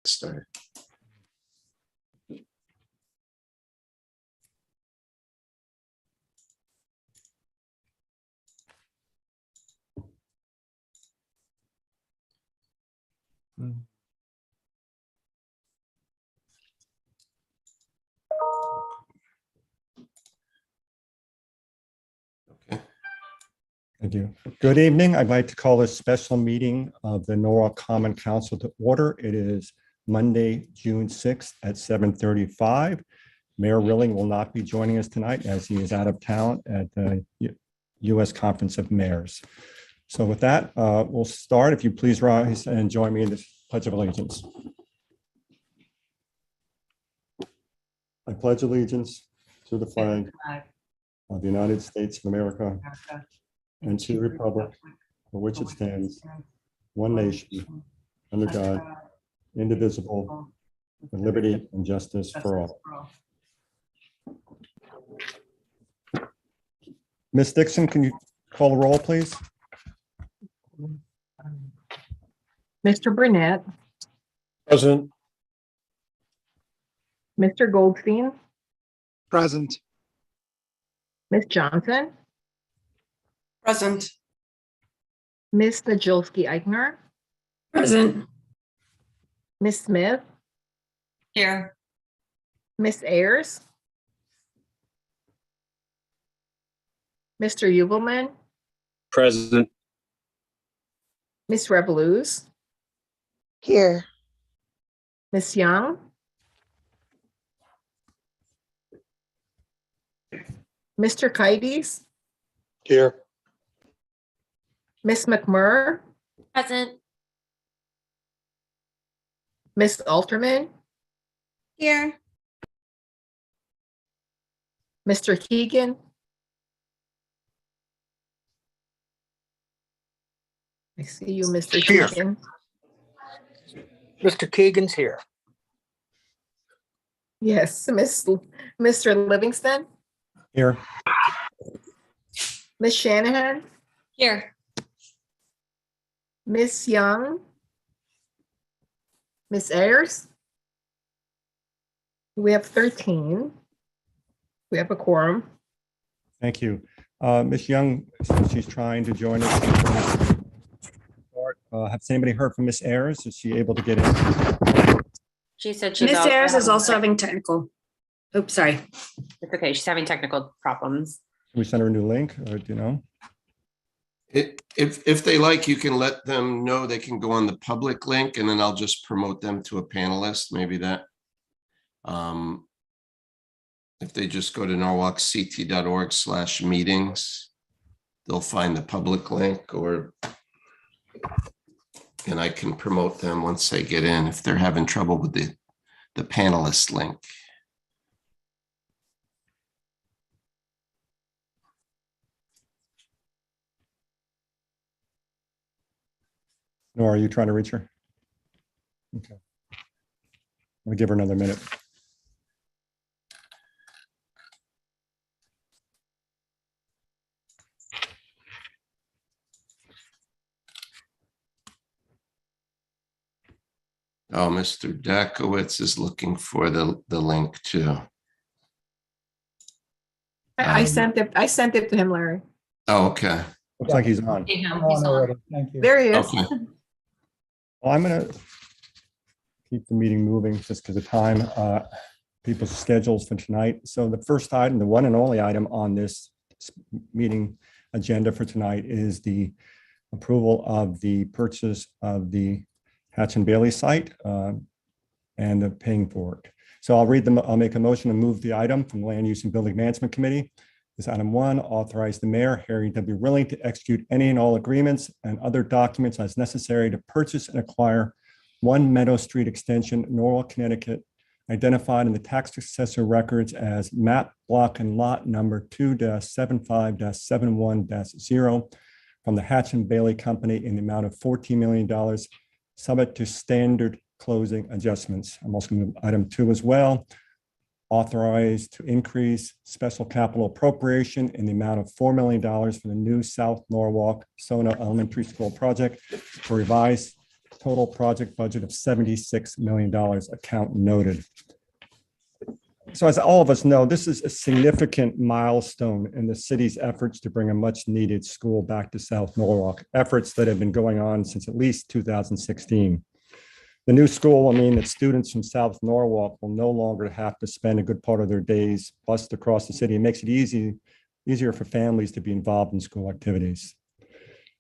started. Okay. Thank you. Good evening. I'd like to call this special meeting of the Norwalk Common Council to order. It is Monday, June 6th at 7:35. Mayor Rilling will not be joining us tonight as he is out of town at the U.S. Conference of Mayors. So with that, we'll start. If you please rise and join me in the Pledge of Allegiance. I pledge allegiance to the flag of the United States of America and to the republic for which it stands, one nation, under God, indivisible, with liberty and justice for all. Ms. Dixon, can you call the roll, please? Mr. Burnett, Present. Mr. Goldstein, Present. Ms. Johnson, Present. Ms. Najolski-Eichner, Present. Ms. Smith, Here. Ms. Ayers, Mr. Ubelman, Present. Ms. Revoluz, Here. Ms. Young, Mr. Kaides, Here. Ms. McMurr, Present. Ms. Alterman, Here. Mr. Keegan, I see you, Mr. Here. Keegan. Mr. Keegan's here. Yes, Mr. Livingston, Here. Ms. Shanahan, Here. Ms. Young, Ms. Ayers. We have 13. We have a quorum. Thank you. Ms. Young, since she's trying to join us. Has anybody heard from Ms. Ayers? Is she able to get in? She said she's Miss also Ayers is having- also having technical. Oops, sorry. It's okay. She's having technical problems. Can we send her a new link or do you know? If they like, you can let them know they can go on the public link and then I'll just promote them to a panelist, maybe that. If they just go to norwalkct.org/meetings, they'll find the public link and I can promote them once they get in if they're having trouble with the panelist link. Nora, are you trying to reach her? Okay. We'll give her another minute. Oh, Mr. Dakowitz is looking for the link too. I sent it to him, Larry. Oh, okay. Looks like he's on. He's on. Thank you. There he is. Okay. Well, I'm going to keep the meeting moving just because of time, people's schedules for tonight. So the first item, the one and only item on this meeting agenda for tonight is the approval of the purchase of the Hatch and Bailey site and the paying for it. So I'll read them. I'll make a motion to move the item from Land Use and Building Management Committee. Is item 1, authorize the mayor, Harry W. Rilling, to execute any and all agreements and other documents as necessary to purchase and acquire 1 Meadow Street Extension, Norwalk, Connecticut, identified in the tax assessor records as map, block, and lot number 2-75-71-0 from the Hatch and Bailey Company in the amount of $14 million, subject to standard closing adjustments. I'm also going to move item 2 as well. Authorized to increase special capital appropriation in the amount of $4 million for the new South Norwalk Sona Elementary School project for revised total project budget of $76 million, account noted. So as all of us know, this is a significant milestone in the city's efforts to bring a much needed school back to South Norwalk, efforts that have been going on since at least 2016. The new school will mean that students from South Norwalk will no longer have to spend a good part of their days bused across the city. It makes it easier for families to be involved in school activities.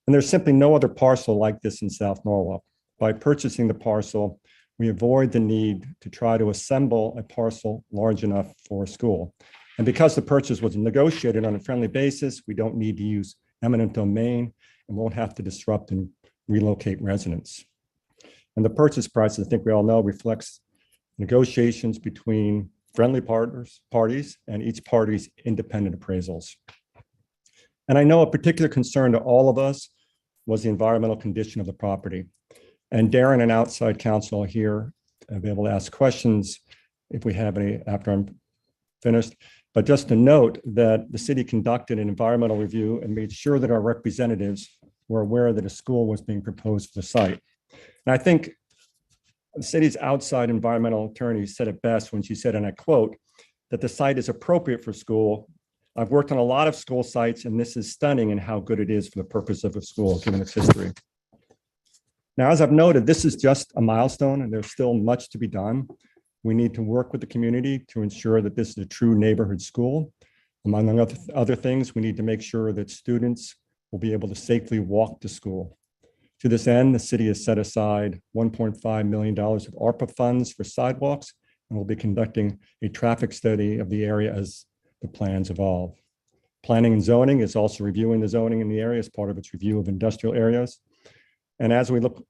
And there's simply no other parcel like this in South Norwalk. By purchasing the parcel, we avoid the need to try to assemble a parcel large enough for a school. And because the purchase was negotiated on a friendly basis, we don't need to use eminent domain and won't have to disrupt and relocate residents. And the purchase price, I think we all know, reflects negotiations between friendly parties and each party's independent appraisals. And I know a particular concern to all of us was the environmental condition of the property. And Darren and outside counsel here will be able to ask questions if we have any after I'm finished. But just to note that the city conducted an environmental review and made sure that our representatives were aware that a school was being proposed for the site. And I think the city's outside environmental attorney said it best when she said, and I quote, that the site is appropriate for school. I've worked on a lot of school sites, and this is stunning in how good it is for the purpose of a school, given its history. Now, as I've noted, this is just a milestone and there's still much to be done. We need to work with the community to ensure that this is a true neighborhood school. Among other things, we need to make sure that students will be able to safely walk to school. To this end, the city has set aside $1.5 million of ARPA funds for sidewalks and will be conducting a traffic study of the area as the plans evolve. Planning and zoning is also reviewing the zoning in the area as part of its review of industrial areas. And as we look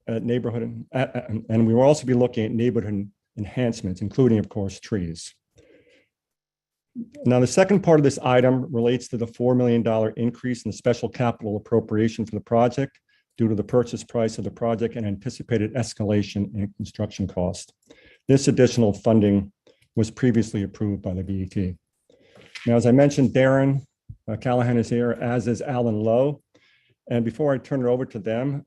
at neighborhood, and we will also be looking at neighborhood enhancements, including, of course, trees. Now, the second part of this item relates to the $4 million increase in the special capital appropriation for the project due to the purchase price of the project and anticipated escalation in construction cost. This additional funding was previously approved by the BET. Now, as I mentioned, Darren Callahan is here, as is Alan Lowe. And before I turn it over to them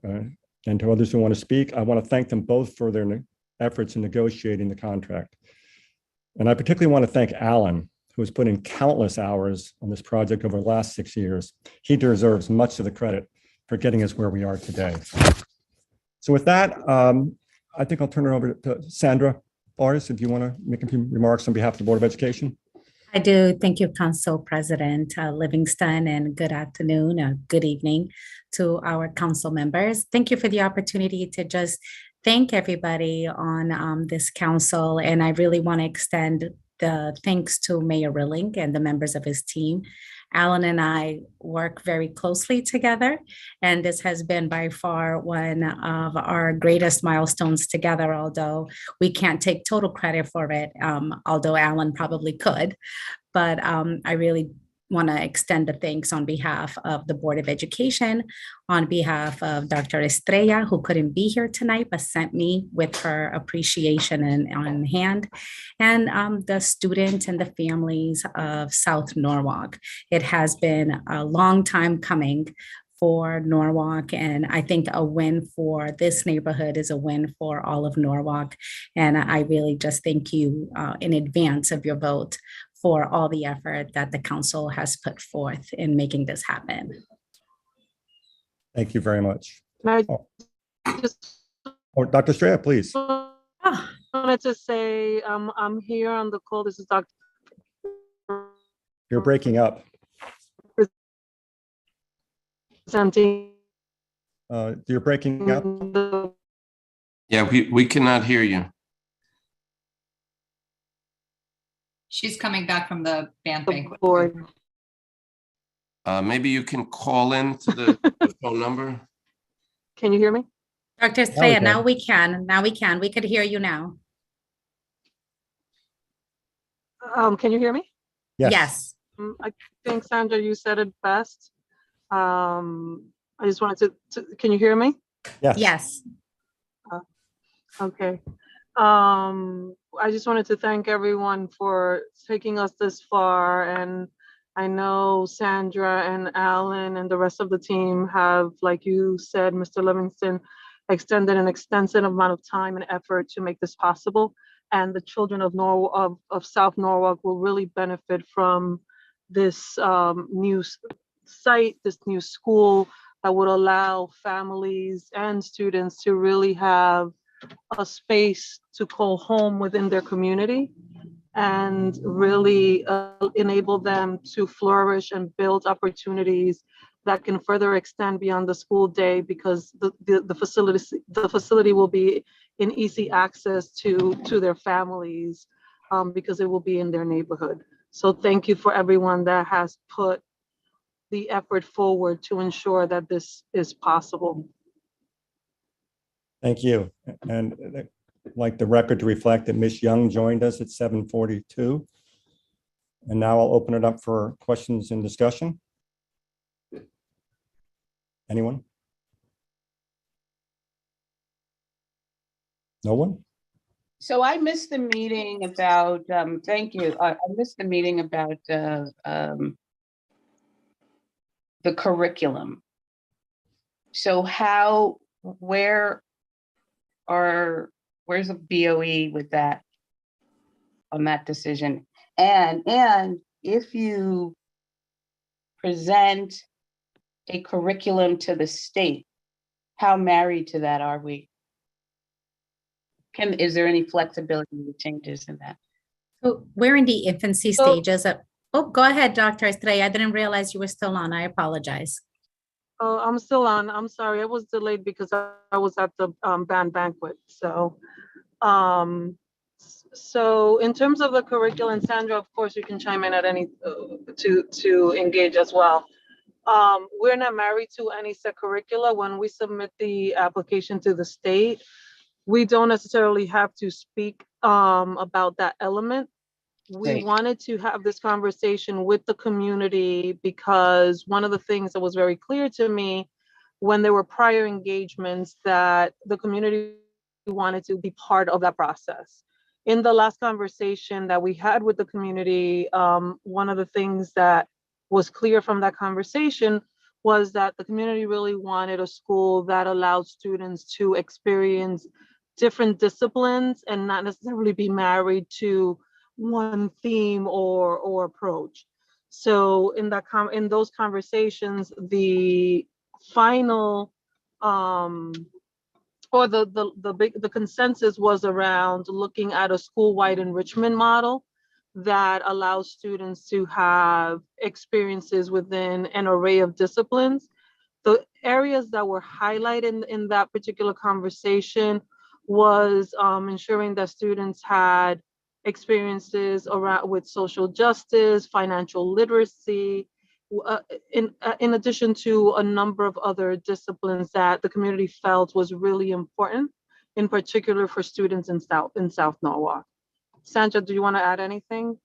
and to others who want to speak, I want to thank them both for their efforts in negotiating the contract. And I particularly want to thank Alan, who has put in countless hours on this project over the last 6 years. He deserves much of the credit for getting us where we are today. So with that, I think I'll turn it over to Sandra Boris, if you want to make a few remarks on behalf of the Board of Education. I do. Thank you, Council President Livingston, and good afternoon, good evening to our council members. Thank you for the opportunity to just thank everybody on this council. And I really want to extend the thanks to Mayor Rilling and the members of his team. Alan and I work very closely together, and this has been by far one of our greatest milestones together, although we can't take total credit for it, although Alan probably could. But I really want to extend the thanks on behalf of the Board of Education, on behalf of Dr. Estrella, who couldn't be here tonight, but sent me with her appreciation on hand, and the students and the families of South Norwalk. It has been a long time coming for Norwalk, and I think a win for this neighborhood is a win for all of Norwalk. And I really just thank you in advance of your vote for all the effort that the council has put forth in making this happen. Thank you very much. I just Dr. Estrella, please. wanted to say I'm here on the call. This is Dr. You're breaking up. Presenting. You're breaking up. Yeah, we cannot hear you. She's coming back from the band banquet. Board. Maybe you can call in to the phone number. Can you hear me? Dr. Estrella, now we can. We could hear you now. Can you hear me? Yes. I think, Sandra, you said it best. I just wanted to can you hear me? Yes. Okay. I just wanted to thank everyone for taking us this far. And I know Sandra and Alan and the rest of the team have, like you said, Mr. Livingston, extended an extensive amount of time and effort to make this possible. And the children of South Norwalk will really benefit from this new site, this new school that would allow families and students to really have a space to call home within their community and really enable them to flourish and build opportunities that can further extend beyond the school day, because the facility will be in easy access to their families, because it will be in their neighborhood. So thank you for everyone that has put the effort forward to ensure that this is possible. Thank you. And I'd like the record to reflect that Ms. Young joined us at 7:42. And now I'll open it up for questions and discussion. Anyone? No one? So I missed the meeting about, thank you. I missed the meeting about the curriculum. So where's the BOE with that, on that decision? And if you present a curriculum to the state, how married to that are we? Is there any flexibility with changes in that? So we're in the infancy So- stages of, oh, go ahead, Dr. Estrella. I didn't realize you were still on. I apologize. Oh, I'm still on. I'm sorry. I was delayed because I was at the band banquet. So in terms of the curriculum, Sandra, of course, you can chime in at any to engage as well. We're not married to any set curricula. When we submit the application to the state, we don't necessarily have to speak about that element. We Right. wanted to have this conversation with the community because one of the things that was very clear to me when there were prior engagements that the community wanted to be part of that process. In the last conversation that we had with the community, one of the things that was clear from that conversation was that the community really wanted a school that allowed students to experience different disciplines and not necessarily be married to one theme or approach. So in those conversations, the final the consensus was around looking at a school-wide enrichment model that allows students to have experiences within an array of disciplines. The areas that were highlighted in that particular conversation was ensuring that students had experiences around with social justice, financial literacy, in addition to a number of other disciplines that the community felt was really important, in particular for students in South Norwalk. Sandra, do you want to add anything?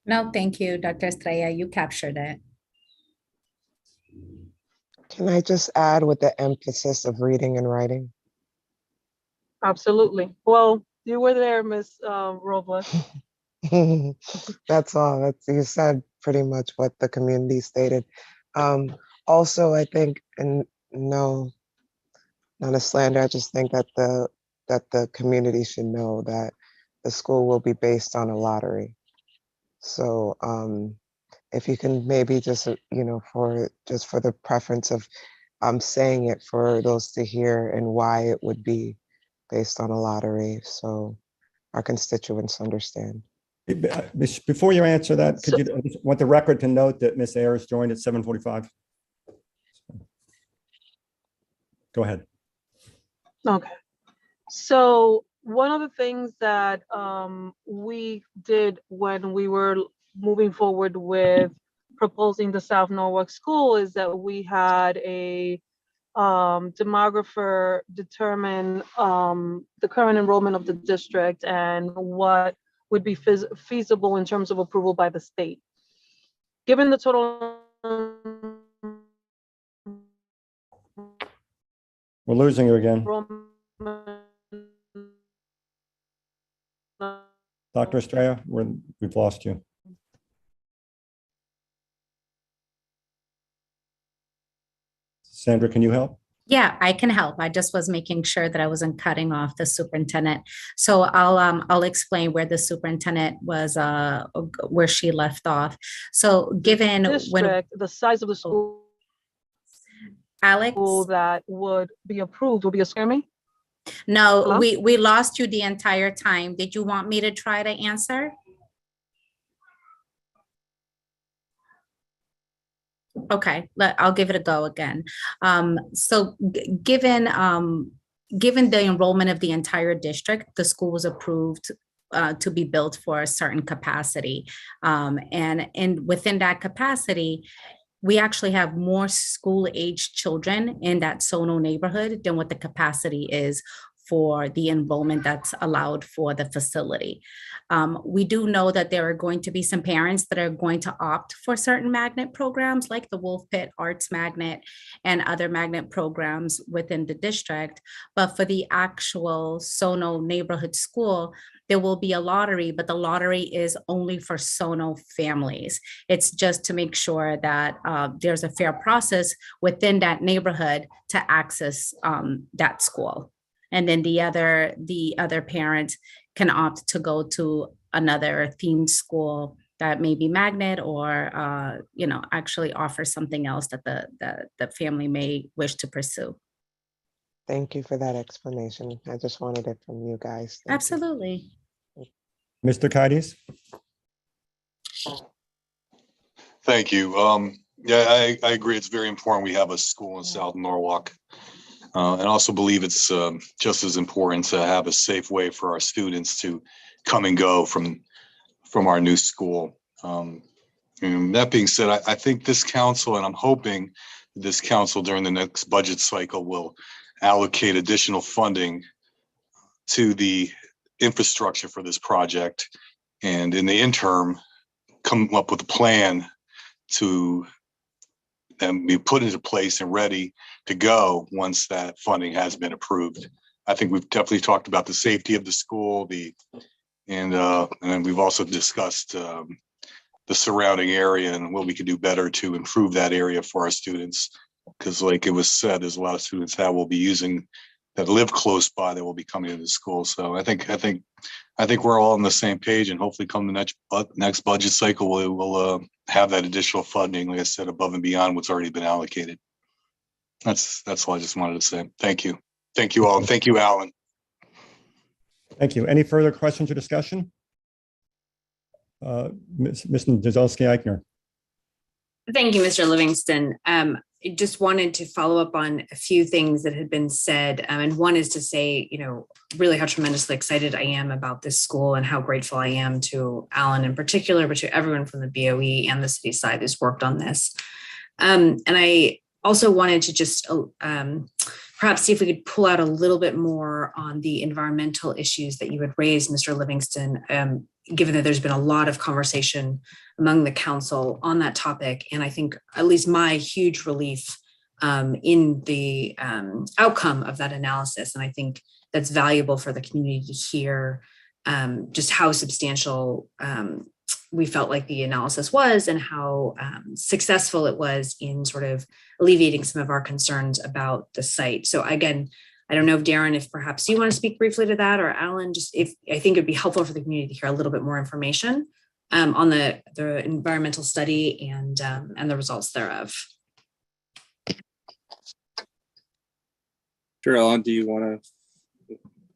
No, thank you, Dr. Estrella. You captured it. Can I just add with the emphasis of reading and writing? Absolutely. Well, you were there, Ms. Robles. That's all. You said pretty much what the community stated. Also, I think, and no, not a slander, I just think that the community should know that the school will be based on a lottery. So if you can maybe just, for the preference of saying it for those to hear and why it would be based on a lottery, so our constituents understand. Before you answer that, could you, I just want the record to note that Ms. Ayers joined at 7:45. Go ahead. Okay. So one of the things that we did when we were moving forward with proposing the South Norwalk School is that we had a demographer determine the current enrollment of the district and what would be feasible in terms of approval by the state. Given the total. We're losing you again. Dr. Estrella, we've lost you. Sandra, can you help? Yeah, I can help. I just was making sure that I wasn't cutting off the superintendent. So I'll explain where the superintendent was, where she left off. So given when District, the size of the school Alex, that would be approved will be a scare me? no, Hello? we lost you the entire time. Did you want me to try to answer? Okay, I'll give it a go again. So given the enrollment of the entire district, the school was approved to be built for a certain capacity. And within that capacity, we actually have more school-aged children in that Sono neighborhood than what the capacity is for the enrollment that's allowed for the facility. We do know that there are going to be some parents that are going to opt for certain magnet programs like the Wolf Pit Arts Magnet and other magnet programs within the district. But for the actual Sono neighborhood school, there will be a lottery, but the lottery is only for Sono families. It's just to make sure that there's a fair process within that neighborhood to access that school. And then the other parent can opt to go to another themed school that may be magnet or actually offer something else that the family may wish to pursue. Thank you for that explanation. I just wanted it from you guys. Thank you. Absolutely. Mr. Cadiz? Thank you. Yeah, I agree. It's very important we have a school in South Norwalk. And also believe it's just as important to have a safe way for our students to come and go from our new school. And that being said, I think this council, and I'm hoping this council during the next budget cycle will allocate additional funding to the infrastructure for this project. And in the interim, come up with a plan to be put into place and ready to go once that funding has been approved. I think we've definitely talked about the safety of the school, and we've also discussed the surrounding area and what we could do better to improve that area for our students. Because like it was said, there's a lot of students that will be using, that live close by, that will be coming into the school. So I think we're all on the same page, and hopefully come the next budget cycle, we'll have that additional funding, like I said, above and beyond what's already been allocated. That's all I just wanted to say. Thank you. Thank you all. And thank you, Alan. Thank you. Any further questions or discussion? Ms. Dazowski-Eichner. Thank you, Mr. Livingston. I just wanted to follow up on a few things that had been said. And one is to say, really how tremendously excited I am about this school and how grateful I am to Alan in particular, but to everyone from the BOE and the city side who's worked on this. And I also wanted to just perhaps see if we could pull out a little bit more on the environmental issues that you had raised, Mr. Livingston, given that there's been a lot of conversation among the council on that topic. And I think at least my huge relief in the outcome of that analysis. And I think that's valuable for the community to hear just how substantial we felt like the analysis was and how successful it was in sort of alleviating some of our concerns about the site. So again, I don't know if Darren, if perhaps you want to speak briefly to that, or Alan, just if I think it'd be helpful for the community to hear a little bit more information on the environmental study and the results thereof. Sure, Alan,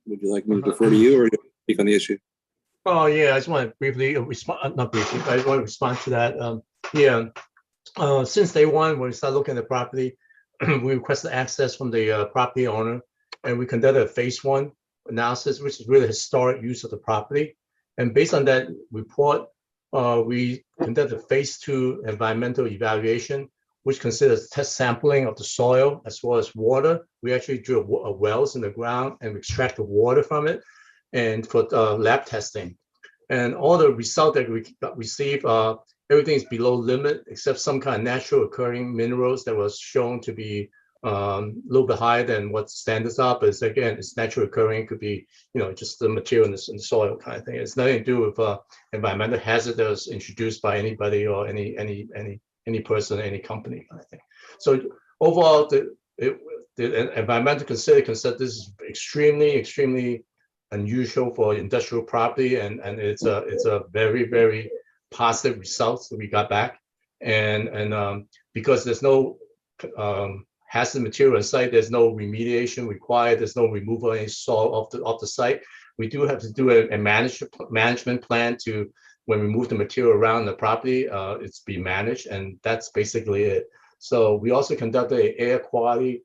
would you like me to defer to you or speak on the issue? Oh, yeah, I just want to briefly respond, not briefly, but I just want to respond to that. Since day one, when we started looking at the property, we requested access from the property owner, and we conducted a phase 1 analysis, which is really historic use of the property. And based on that report, we conducted phase 2 environmental evaluation, which considers test sampling of the soil as well as water. We actually drill wells in the ground and extract the water from it, and for lab testing. And all the results that we received, everything is below limit except some kind of natural occurring minerals that was shown to be a little bit higher than what standards are. But again, it's natural occurring. It could be, just the material in the soil kind of thing. It's nothing to do with environmental hazard that was introduced by anybody or any person, any company kind of thing. So overall, the environmental consider this is extremely unusual for industrial property, and it's a very positive results that we got back, and because there's no hazardous material on site, there's no remediation required, there's no removal of any soil off the site. We do have to do a management plan to, when we move the material around the property, it's be managed, and that's basically it. So we also conducted a air quality,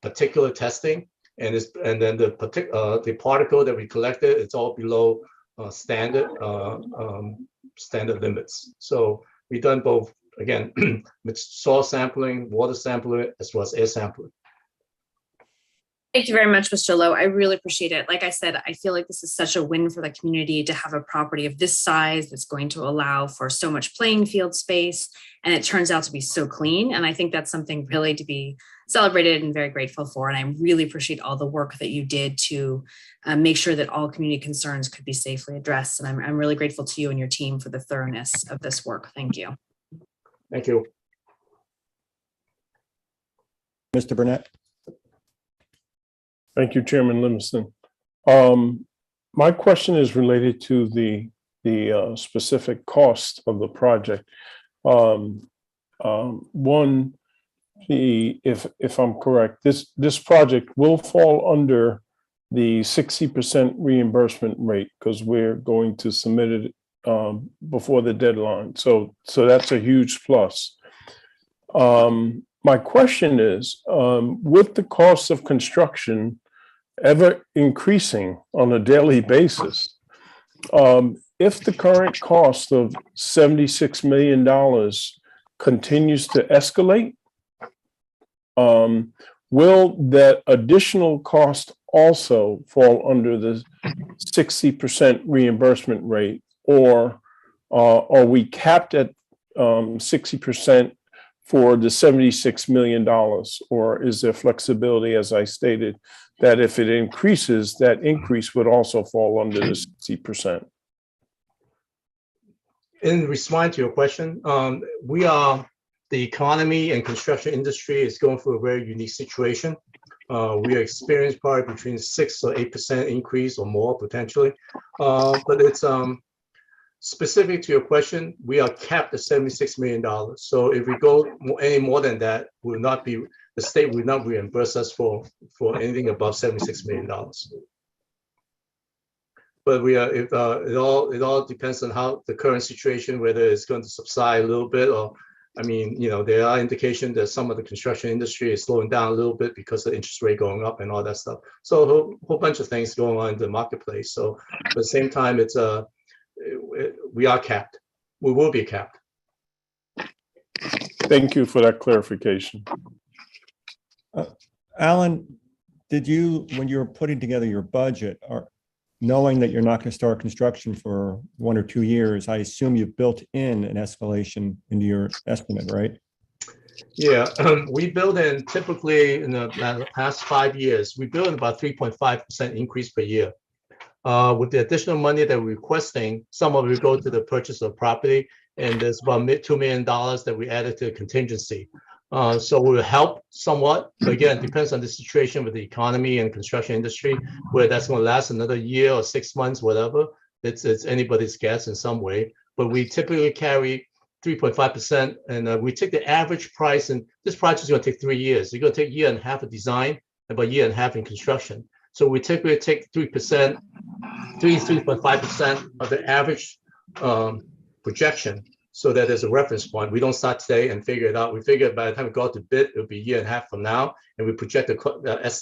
particular testing, and then the particle that we collected, it's all below standard limits. So we've done both, again, with soil sampling, water sampling, as well as air sampling. Thank you very much, Mr. Lowe. I really appreciate it. Like I said, I feel like this is such a win for the community to have a property of this size that's going to allow for so much playing field space, and it turns out to be so clean. And I think that's something really to be celebrated and very grateful for. And I really appreciate all the work that you did to make sure that all community concerns could be safely addressed. And I'm really grateful to you and your team for the thoroughness of this work. Thank you. Thank you. Mr. Burnett. Thank you, Chairman Livingston. My question is related to the specific cost of the project. One, if I'm correct, this project will fall under the 60% reimbursement rate because we're going to submit it before the deadline. So that's a huge plus. My question is, with the cost of construction ever increasing on a daily basis, if the current cost of $76 million continues to escalate, will that additional cost also fall under the 60% reimbursement rate, or are we capped at 60% for the $76 million, or is there flexibility, as I stated, that if it increases, that increase would also fall under the 60%? In response to your question, the economy and construction industry is going through a very unique situation. We are experiencing probably between 6 or 8% increase or more potentially, but it's specific to your question. We are capped at $76 million. So if we go any more than that, the state will not reimburse us for anything above $76 million. But it all depends on how the current situation, whether it's going to subside a little bit, or there are indications that some of the construction industry is slowing down a little bit because of interest rate going up and all that stuff. So a whole bunch of things going on in the marketplace. So at the same time, we are capped. We will be capped. Thank you for that clarification. Alan, did you, when you were putting together your budget, or knowing that you're not going to start construction for 1 or 2 years, I assume you've built in an escalation into your estimate, right? Yeah, we build in typically in the past 5 years, we build in about 3.5% increase per year. With the additional money that we're requesting, some of it will go to the purchase of property, and there's about $2 million that we added to the contingency. So it will help somewhat, but again, it depends on the situation with the economy and construction industry, whether that's going to last another year or 6 months, whatever. It's anybody's guess in some way, but we typically carry 3.5%, and we take the average price, and this project is going to take 3 years. It's going to take 1.5 years of design, and about 1.5 years in construction. So we typically take 3.5% of the average projection, so that there's a reference point. We don't start today and figure it out. We figure by the time we go out to bid, it'll be 1.5 years from now, and we project the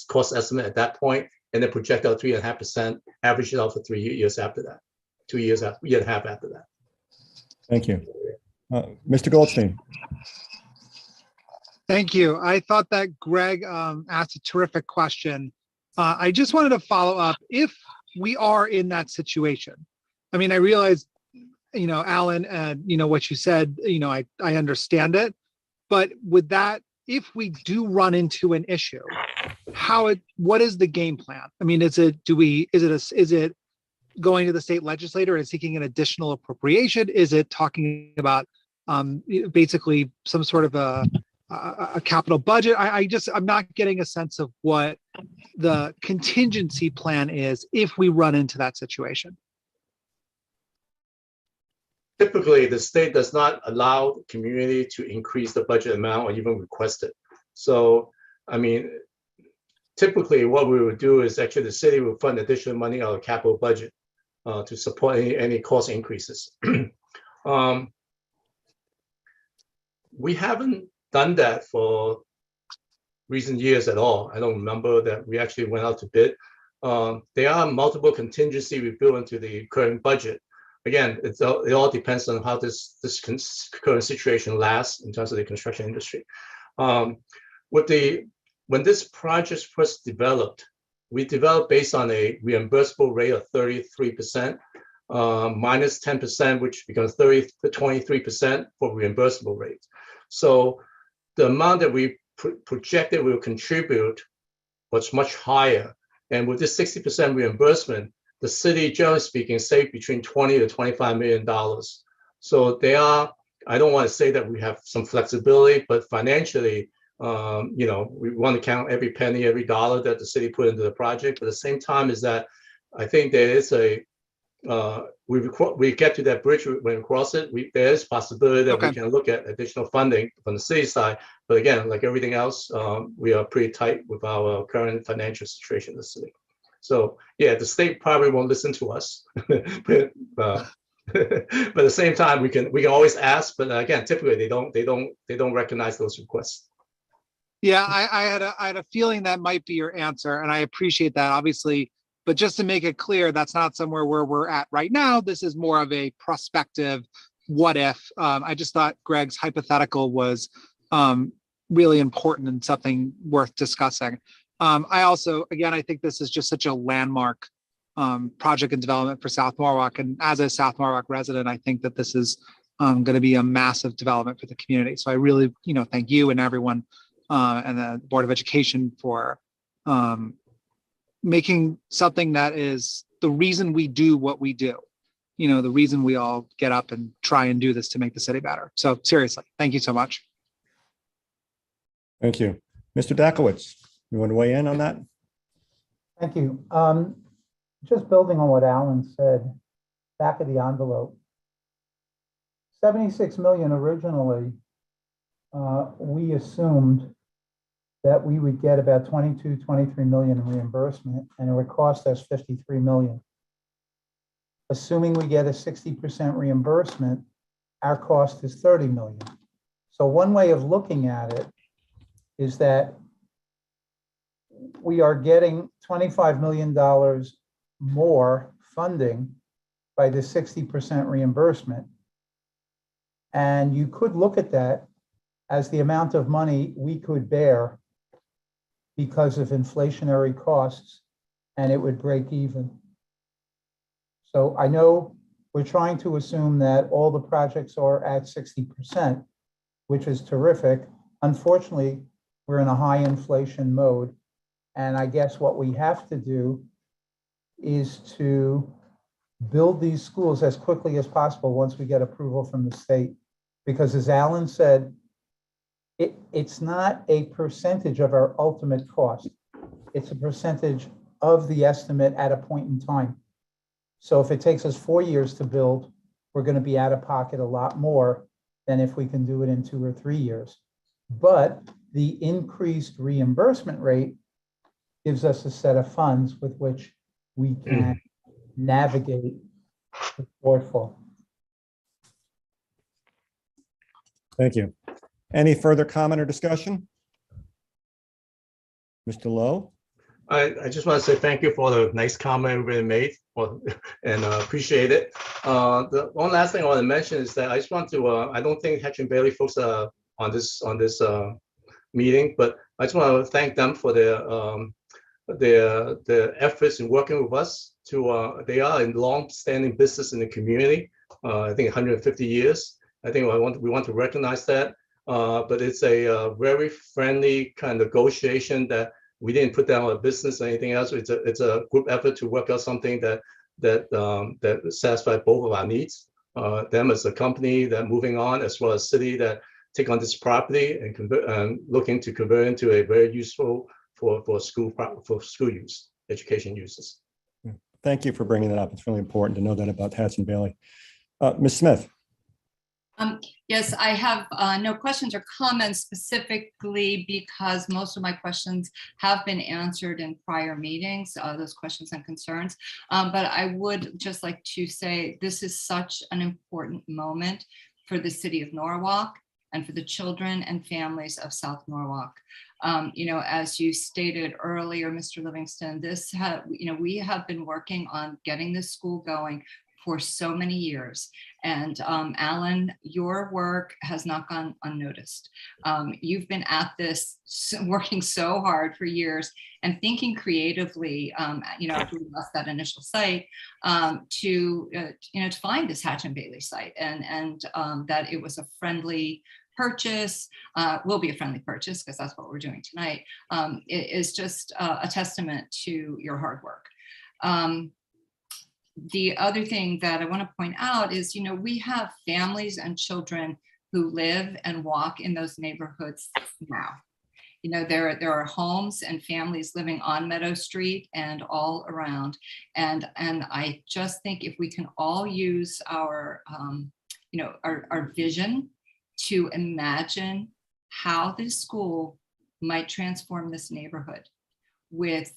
cost estimate at that point, and then project out 3.5%, average it out for 3 years after that, 2 years after, 1.5 years after that. Thank you. Mr. Goldstein. Thank you. I thought that Greg asked a terrific question. I just wanted to follow up. If we are in that situation, I mean, I realize, Alan, what you said, I understand it, but with that, if we do run into an issue, what is the game plan? I mean, is it going to the state legislator and seeking an additional appropriation? Is it talking about basically some sort of a a capital budget. I'm not getting a sense of what the contingency plan is if we run into that situation. Typically, the state does not allow the community to increase the budget amount or even request it. So, I mean, typically what we would do is actually the city will fund additional money out of capital budget to support any cost increases. We haven't done that for recent years at all. I don't remember that we actually went out to bid. There are multiple contingency we built into the current budget. Again, it all depends on how this current situation lasts in terms of the construction industry. When this project first developed, we developed based on a reimbursable rate of 33%, minus 10%, which becomes 23% for reimbursable rate. So the amount that we projected will contribute was much higher. And with this 60% reimbursement, the city, generally speaking, saved between $20 to $25 million. So they are, I don't want to say that we have some flexibility, but financially, we want to count every penny, every dollar that the city put into the project. But at the same time is that I think there is we get to that bridge when we cross it. There is possibility that we can look at additional funding from the city side. But again, like everything else, we are pretty tight with our current financial situation in the city. So yeah, the state probably won't listen to us, but at the same time, we can always ask. But again, typically they don't recognize those requests. Yeah, I had a feeling that might be your answer, and I appreciate that, obviously. But just to make it clear, that's not somewhere where we're at right now. This is more of a prospective what if. I just thought Greg's hypothetical was really important and something worth discussing. I also, again, I think this is just such a landmark project and development for South Norwalk. And as a South Norwalk resident, I think that this is going to be a massive development for the community. So I really, thank you and everyone and the Board of Education for making something that is the reason we do what we do. The reason we all get up and try and do this to make the city better. So seriously, thank you so much. Thank you. Mr. Dakowitz, you want to weigh in on that? Thank you. Just building on what Alan said, back of the envelope, 76 million originally, we assumed that we would get about 23 million in reimbursement, and it would cost us 53 million. Assuming we get a 60% reimbursement, our cost is 30 million. So one way of looking at it is that we are getting $25 million more funding by the 60% reimbursement. And you could look at that as the amount of money we could bear because of inflationary costs, and it would break even. So I know we're trying to assume that all the projects are at 60%, which is terrific. Unfortunately, we're in a high inflation mode. And I guess what we have to do is to build these schools as quickly as possible once we get approval from the state. Because as Alan said, it's not a percentage of our ultimate cost. It's a percentage of the estimate at a point in time. So if it takes us 4 years to build, we're going to be out of pocket a lot more than if we can do it in 2 or 3 years. But the increased reimbursement rate gives us a set of funds with which we can navigate the shortfall. Thank you. Any further comment or discussion? Mr. Lowe? I just want to say thank you for the nice comment everybody made, and appreciate it. The one last thing I want to mention is that I just want to, I don't think Hatch and Bailey folks are on this meeting, but I just want to thank them for their efforts in working with us. They are in long-standing business in the community. I think 150 years. I think we want to recognize that. But it's a very friendly kind of negotiation that we didn't put down a business or anything else. It's a group effort to work out something that satisfies both of our needs. Them as a company that moving on, as well as city that take on this property and looking to convert into a very useful for school use, education uses. Thank you for bringing that up. It's really important to know that about Hudson Bailey. Ms. Smith. Yes, I have no questions or comments specifically because most of my questions have been answered in prior meetings, those questions and concerns. But I would just like to say this is such an important moment for the city of Norwalk and for the children and families of South Norwalk. You know, as you stated earlier, Mr. Livingston, we have been working on getting this school going for so many years. And Alan, your work has not gone unnoticed. You've been at this working so hard for years and thinking creatively, you know, after we lost that initial site, to find this Hatch and Bailey site and that it was a friendly purchase, will be a friendly purchase because that's what we're doing tonight. It is just a testament to your hard work. The other thing that I want to point out is, you know, we have families and children who live and walk in those neighborhoods now. You know, there are homes and families living on Meadow Street and all around. And I just think if we can all use our, you know, our vision to imagine how this school might transform this neighborhood with,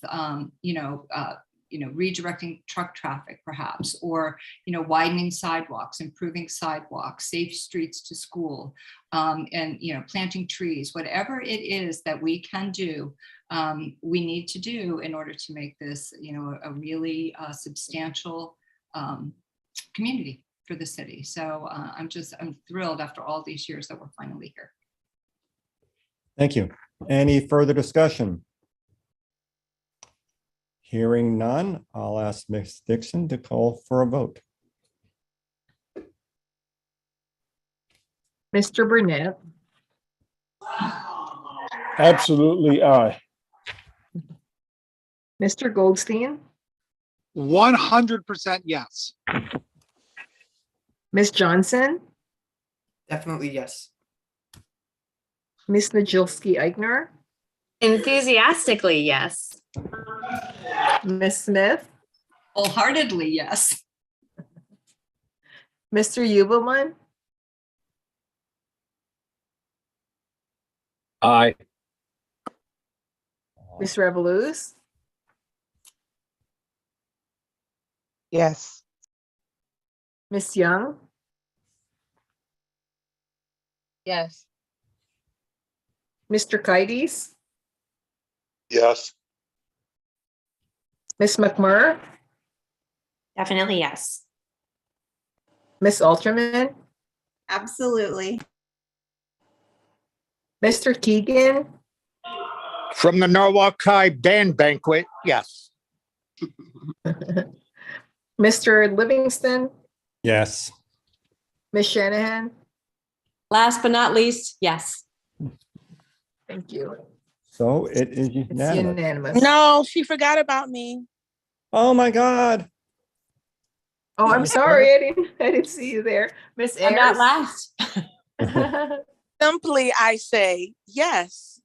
redirecting truck traffic perhaps, or, you know, widening sidewalks, improving sidewalks, safe streets to school, and, you know, planting trees, whatever it is that we can do, we need to do in order to make this, you know, a really substantial community for the city. So I'm thrilled after all these years that we're finally here. Thank you. Any further discussion? Hearing none, I'll ask Ms. Dixon to call for a vote. Mr. Burnett, Absolutely aye. Mr. Goldstein, 100% yes. Ms. Johnson, Definitely yes. Ms. Najilski-Eichner, Enthusiastically, yes. Ms. Smith, Wholeheartedly, yes. Mr. Ubelman, Aye. Ms. Revoluz, Yes. Ms. Young, Yes. Mr. Kaides, Yes. Ms. McMurr, Definitely yes. Ms. Alterman, Absolutely. Mr. Keegan, From the Norwalk High Band Banquet, yes. Mr. Livingston, Yes. Ms. Shanahan. Last but not least, yes. Thank you. So it is It's unanimous. unanimous. No, she forgot about me. Oh my God. Oh, I'm sorry. I didn't see you there. Miss I'm not Ayers. last. Simply, I say yes.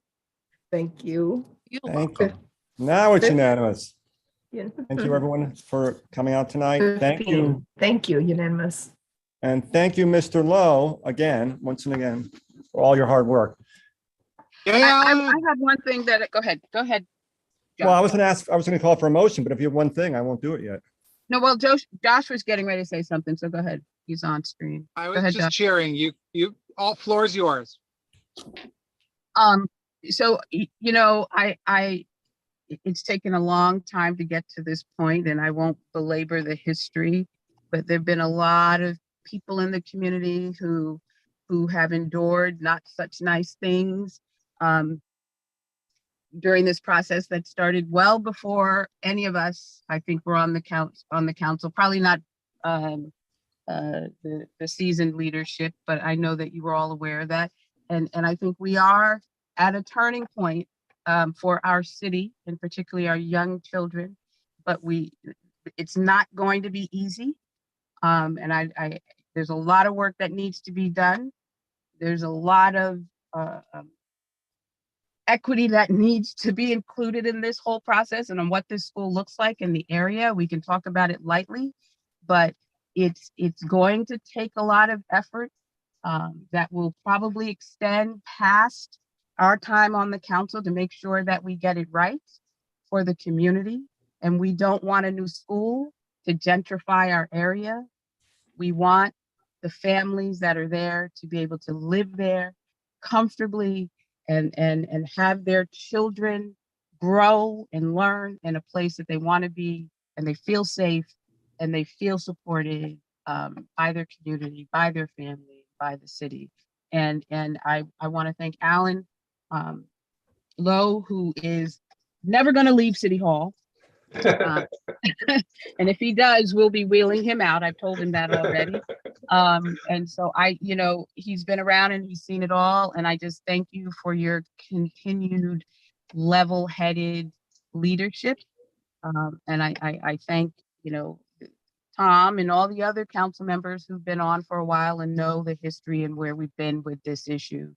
Thank you. You're Thank welcome. you. Now it's unanimous. Yeah. Thank you, everyone, for coming out tonight. Thank you. Thank you, unanimous. And thank you, Mr. Lowe, again, once and again, for all your hard work. I have one thing that, go ahead. John. Well, I was going to call for a motion, but if you have one thing, I won't do it yet. No, well, Josh was getting ready to say something, so go ahead. He's on screen. I Go was ahead, just Josh. cheering. You all floor is yours. So, you know, it's taken a long time to get to this point, and I won't belabor the history, but there've been a lot of people in the community who have endured not such nice things during this process that started well before any of us, I think, were on the council, probably not the seasoned leadership, but I know that you were all aware of that. And I think we are at a turning point for our city, and particularly our young children, but it's not going to be easy. And there's a lot of work that needs to be done. there's a lot of equity that needs to be included in this whole process and on what this school looks like in the area. We can talk about it lightly, but it's going to take a lot of effort that will probably extend past our time on the council to make sure that we get it right for the community. And we don't want a new school to gentrify our area. We want the families that are there to be able to live there comfortably and have their children grow and learn in a place that they want to be, and they feel safe and they feel supported by their community, by their family, by the city. And I want to thank Alan Lowe, who is never going to leave City Hall. And if he does, we'll be wheeling him out. I've told him that already. And so he's been around and he's seen it all. And I just thank you for your continued level-headed leadership. And I thank, Tom and all the other council members who've been on for a while and know the history and where we've been with this issue.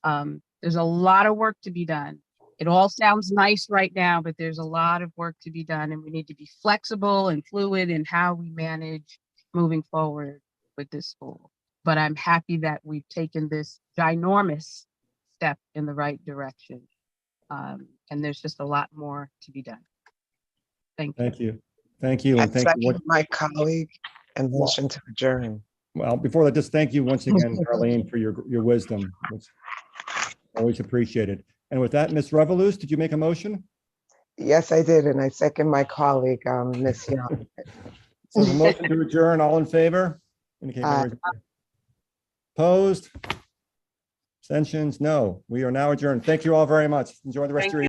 There's a lot of work to be done. It all sounds nice right now, but there's a lot of work to be done, and we need to be flexible and fluid in how we manage moving forward with this school. But I'm happy that we've taken this ginormous step in the right direction. And there's just a lot more to be done. Thank you. Thank you. Thank you. I And thank you. second my colleague and motion to adjourn. Well, before that, just thank you once again, Darlene, for your wisdom. It's always appreciated. And with that, Ms. Revolus, did you make a motion? Yes, I did, and I second my colleague, Ms. Young. So the motion to adjourn, all in favor? Indicate by raising your hand. Opposed? Abstentions? No. We are now adjourned. Thank you all very much. Enjoy the rest of your evening.